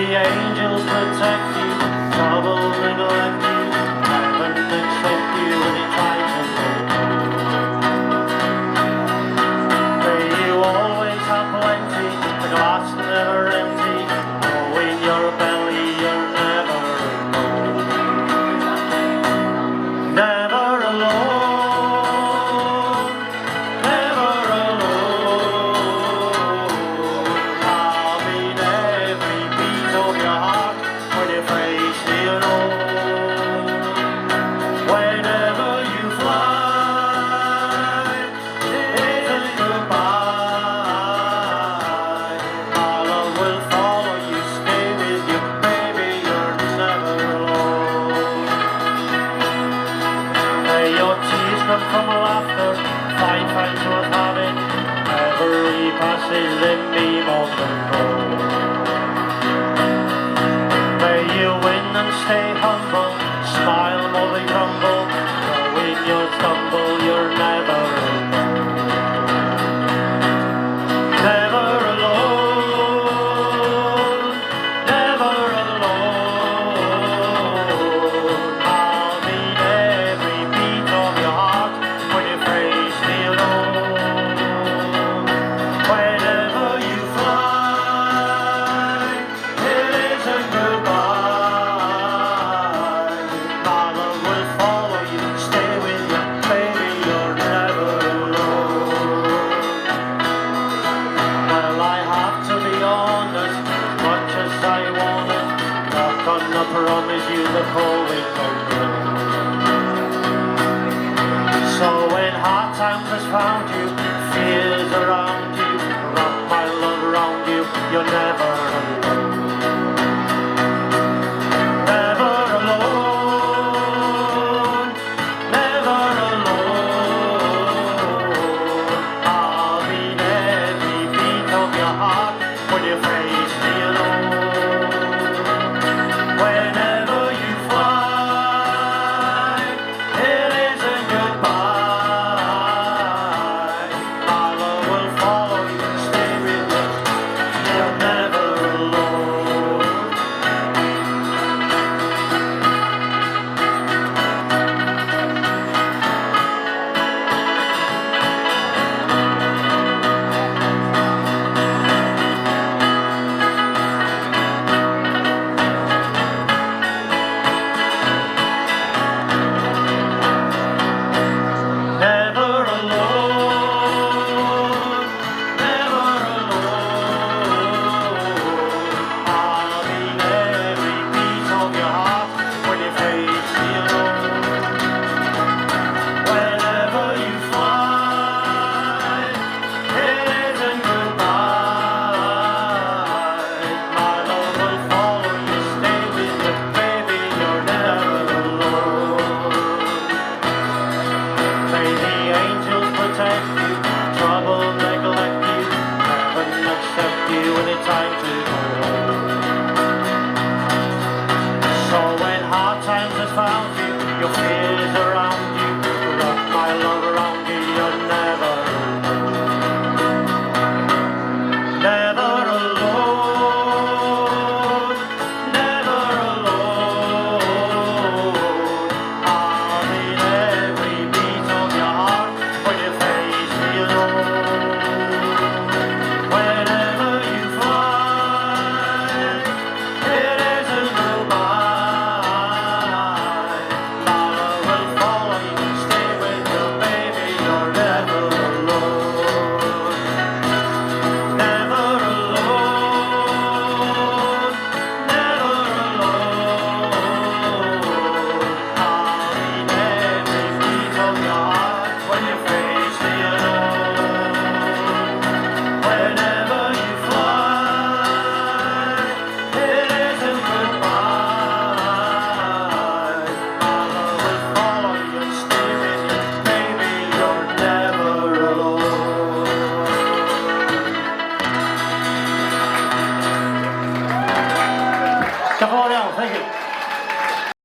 angels protect you, trouble neglect you, heaven accept you anytime you go. May you always have plenty, the glass never empty, oh in your belly you're never alone. Never alone, never alone. I'll be every beat of your heart when you face the unknown. Whenever you fly, it isn't goodbye. My love will follow you, stay with you, baby, you're never alone. May your tears come from laughter, five times worth having, every passage in me more than gold. May you win and stay humble, smile more than crumble, though in your stumble you're never alone. Never alone, never alone. I'll meet every beat of your heart when you face the unknown. Whenever you fly, it isn't goodbye. My love will follow you, stay with you, baby, you're never alone. Well, I have to be honest, much as I want it, not gonna promise you the going away. So when hard times has found you, fears around you, wrap my love around you, you're never alone. Never alone, never alone. I'll be every beat of your heart when you face the unknown. Whenever you fly, it isn't goodbye. My love will follow you, stay with you, you're never alone. Never alone, never alone. I'll be every piece of your heart when you face the unknown. Whenever you fly, it isn't goodbye. My love will follow you, stay with you, baby, you're never alone. May the angels protect you, trouble neglect you, heaven accept you anytime to go home. So when hard times has found you, your fears around